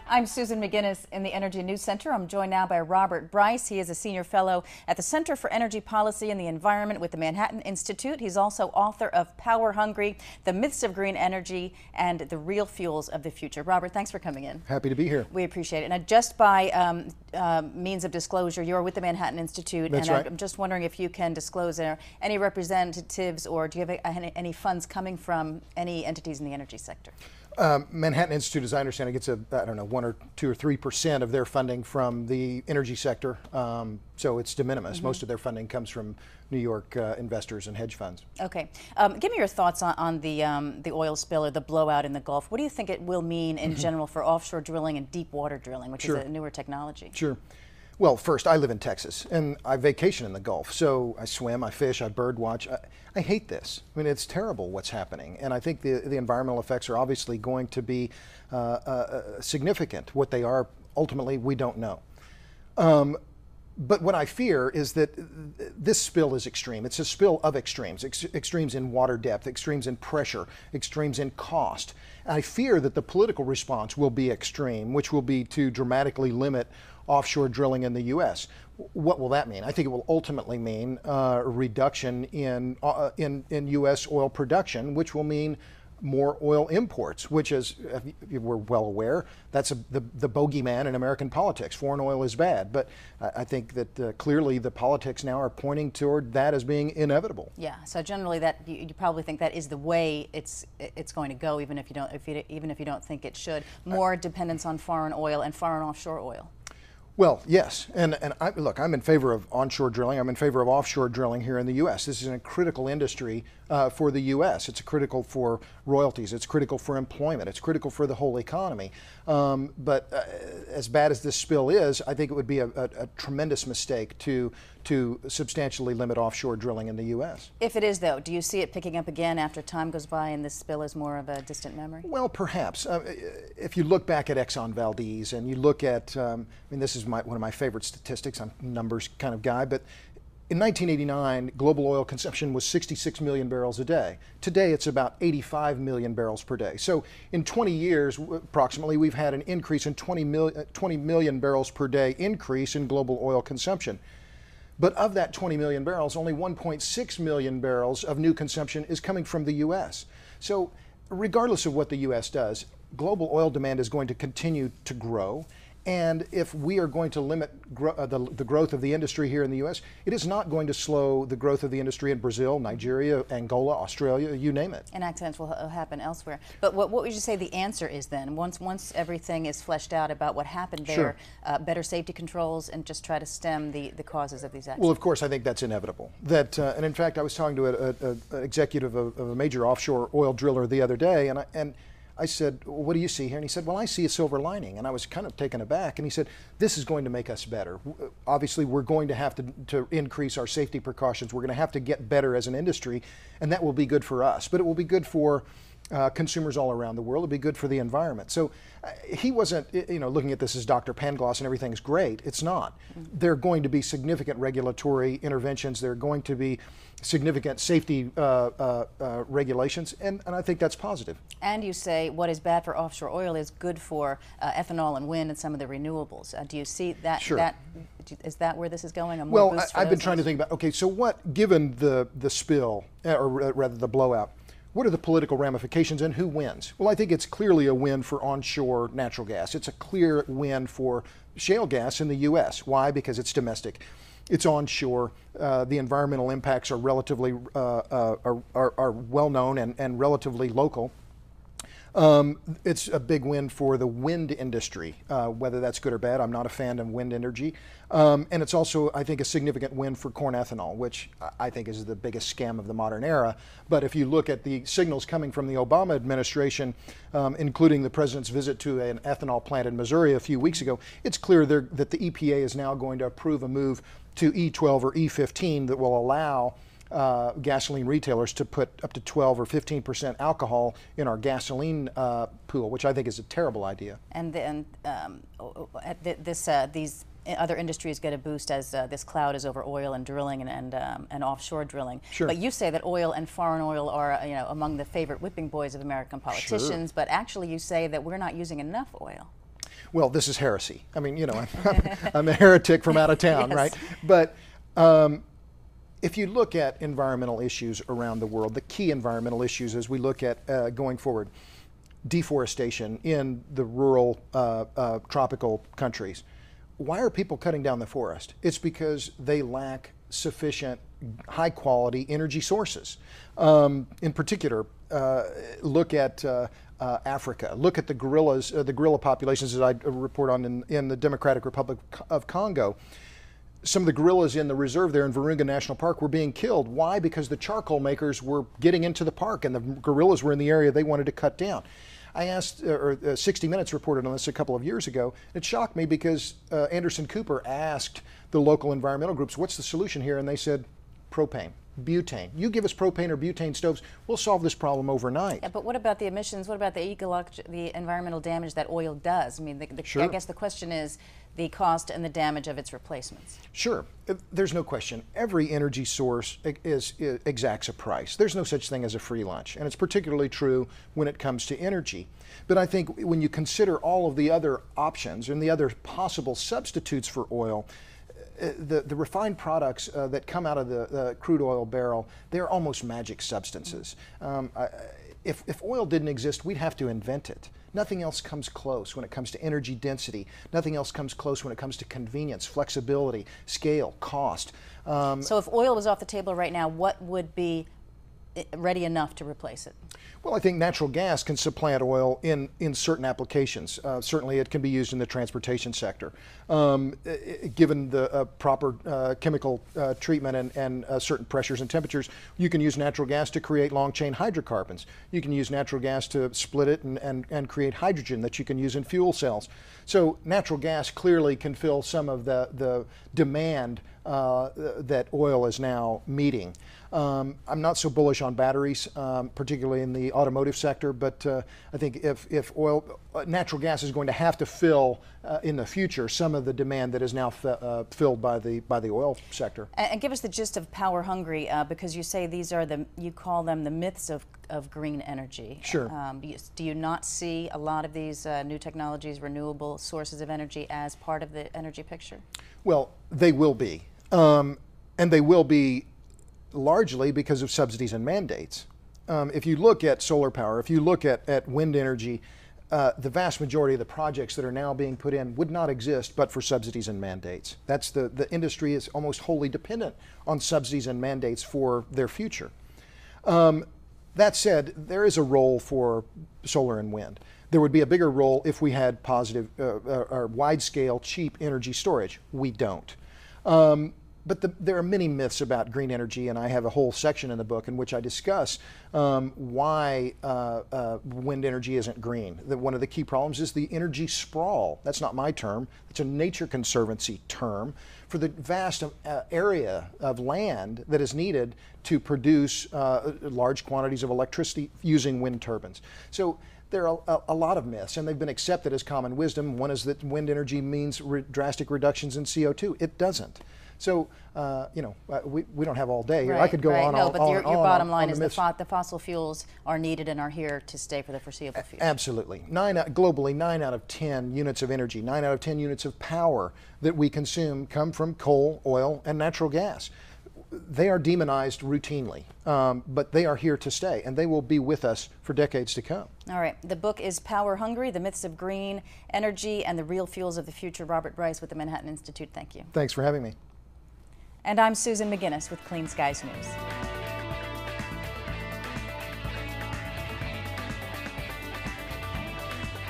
I'm Susan McGinnis in the Energy News Center. I'm joined now by Robert Bryce. He is a senior fellow at the Center for Energy Policy and the Environment with the Manhattan Institute. He's also author of Power Hungry, The Myths of Green Energy and the Real Fuels of the Future. Robert, thanks for coming in. Happy to be here. We appreciate it. Now, just by means of disclosure, you're with the Manhattan Institute. That's and right. I'm just wondering if you can disclose any representatives, or do you have any funds coming from any entities in the energy sector? Manhattan Institute, as I understand it, gets I don't know, 1 or 2 or 3% of their funding from the energy sector. So it's de minimis. Most of their funding comes from New York investors and hedge funds. Okay. Give me your thoughts on the oil spill or the blowout in the Gulf. What do you think it will mean in general for offshore drilling and deep water drilling, which is a newer technology? Sure. Well, first, I live in Texas, and I vacation in the Gulf. So I swim, I fish, I bird watch. I hate this. I mean, it's terrible what's happening. And I think the environmental effects are obviously going to be significant. What they are, ultimately, we don't know. But what I fear is that this spill is extreme. It's a spill of extremes, extremes in water depth, extremes in pressure, extremes in cost. I fear that the political response will be extreme, which will be to dramatically limit offshore drilling in the U.S. What will that mean? I think it will ultimately mean a reduction in U.S. oil production, which will mean more oil imports, which is, if we're well aware, that's the bogeyman in American politics. Foreign oil is bad, but I think that clearly the politics now are pointing toward that as being inevitable. Yeah. So generally, that you probably think that is the way it's going to go, even if you don't think it should. More dependence on foreign oil and foreign offshore oil. Well, yes, and look, I'm in favor of onshore drilling. I'm in favor of offshore drilling here in the U.S. This is a critical industry for the U.S. It's critical for royalties. It's critical for employment. It's critical for the whole economy. But as bad as this spill is, I think it would be a tremendous mistake to substantially limit offshore drilling in the U.S. If it is, though, do you see it picking up again after time goes by and this spill is more of a distant memory? Well, perhaps. If you look back at Exxon Valdez and you look at, I mean, this is one of my favorite statistics. I'm a numbers kind of guy, but in 1989, global oil consumption was 66 million barrels a day. Today, it's about 85 million barrels per day. So in 20 years, approximately, we've had an increase in 20 million barrels per day increase in global oil consumption. But of that 20 million barrels, only 1.6 million barrels of new consumption is coming from the U.S. So regardless of what the U.S. does, global oil demand is going to continue to grow. And if we are going to limit the growth of the industry here in the U.S., it is not going to slow the growth of the industry in Brazil, Nigeria, Angola, Australia, you name it. And accidents will happen elsewhere. But what would you say the answer is then? Once everything is fleshed out about what happened there, better safety controls and just try to stem the causes of these accidents? Well, of course, I think that's inevitable. And in fact, I was talking to an executive of a major offshore oil driller the other day, and I said, well, what do you see here? And he said, well, I see a silver lining. And I was kind of taken aback. And he said, this is going to make us better. Obviously, we're going to have to increase our safety precautions. We're going to have to get better as an industry, and that will be good for us. But it will be good for consumers all around the world. It'll be good for the environment. So he wasn't, looking at this as Dr. Pangloss and everything's great. It's not. There are going to be significant regulatory interventions. There are going to be significant safety regulations, and I think that's positive. And you say what is bad for offshore oil is good for ethanol and wind and some of the renewables. Do you see that? Sure. Is that where this is going? Well, I've been trying to think about, okay, so what, given the spill, or rather the blowout, what are the political ramifications and who wins? Well, I think it's clearly a win for onshore natural gas. It's a clear win for shale gas in the U.S. Why? Because it's domestic. It's onshore. The environmental impacts are relatively are well known and relatively local. It's a big win for the wind industry, whether that's good or bad. I'm not a fan of wind energy. And it's also, I think, a significant win for corn ethanol, which I think is the biggest scam of the modern era. But if you look at the signals coming from the Obama administration, including the president's visit to an ethanol plant in Missouri a few weeks ago, it's clear that the EPA is now going to approve a move to E12 or E15 that will allow gasoline retailers to put up to 12 or 15% alcohol in our gasoline pool, which I think is a terrible idea. And then these other industries get a boost as this cloud is over oil and drilling and offshore drilling. Sure. But you say that oil and foreign oil are among the favorite whipping boys of American politicians, but actually you say that we're not using enough oil. Well, this is heresy. I mean, you know, I'm a heretic from out of town, Yes. right? But if you look at environmental issues around the world, the key environmental issues as we look at going forward, deforestation in the rural tropical countries. Why are people cutting down the forest? It's because they lack sufficient high quality energy sources. In particular, look at Africa. Look at the gorillas, the gorilla populations that I report on in the Democratic Republic of Congo. Some of the gorillas in the reserve there in Virunga National Park were being killed. Why? Because the charcoal makers were getting into the park and the gorillas were in the area they wanted to cut down. I asked, 60 Minutes reported on this a couple of years ago. It shocked me because Anderson Cooper asked the local environmental groups, what's the solution here? And they said, propane, butane. You give us propane or butane stoves, we'll solve this problem overnight. Yeah, but what about the emissions? What about the environmental damage that oil does? I mean, Sure. I guess the question is the cost and the damage of its replacements. Sure, there's no question. Every energy source exacts a price. There's no such thing as a free lunch, and it's particularly true when it comes to energy. But I think when you consider all of the other options and the other possible substitutes for oil, the refined products that come out of the crude oil barrel, they're almost magic substances. If oil didn't exist, we'd have to invent it. Nothing else comes close when it comes to energy density. Nothing else comes close when it comes to convenience, flexibility, scale, cost. So if oil was off the table right now, what would be ready enough to replace it? Well, I think natural gas can supplant oil in certain applications. Certainly it can be used in the transportation sector. Given the proper chemical treatment and certain pressures and temperatures, you can use natural gas to create long-chain hydrocarbons. You can use natural gas to split it and create hydrogen that you can use in fuel cells. So natural gas clearly can fill some of the demand that oil is now meeting. I'm not so bullish on batteries, particularly in the automotive sector, but I think if natural gas is going to have to fill in the future some of the demand that is now filled by the oil sector. And give us the gist of Power Hungry, because you say these are you call them the myths of green energy. Sure. Do you not see a lot of these new technologies, renewable sources of energy as part of the energy picture? Well, they will be. And they will be largely because of subsidies and mandates. If you look at solar power, if you look at wind energy, the vast majority of the projects that are now being put in would not exist but for subsidies and mandates. That's the industry is almost wholly dependent on subsidies and mandates for their future. That said, there is a role for solar and wind. There would be a bigger role if we had positive or wide-scale cheap energy storage. We don't. But there are many myths about green energy, and I have a whole section in the book in which I discuss why wind energy isn't green. One of the key problems is the energy sprawl. That's not my term. It's a Nature Conservancy term for the vast area of land that is needed to produce large quantities of electricity using wind turbines. So there are a lot of myths, and they've been accepted as common wisdom. One is that wind energy means drastic reductions in CO2. It doesn't. So, we don't have all day here. Right, I could go on. No, but your bottom line is the the fossil fuels are needed and are here to stay for the foreseeable future. Absolutely. Globally, 9 out of 10 units of energy, 9 out of 10 units of power that we consume come from coal, oil, and natural gas. They are demonized routinely, but they are here to stay, and they will be with us for decades to come. All right. The book is Power Hungry, The Myths of Green Energy and the Real Fuels of the Future. Robert Bryce with the Manhattan Institute. Thank you. Thanks for having me. And I'm Susan McGinnis with Clean Skies News.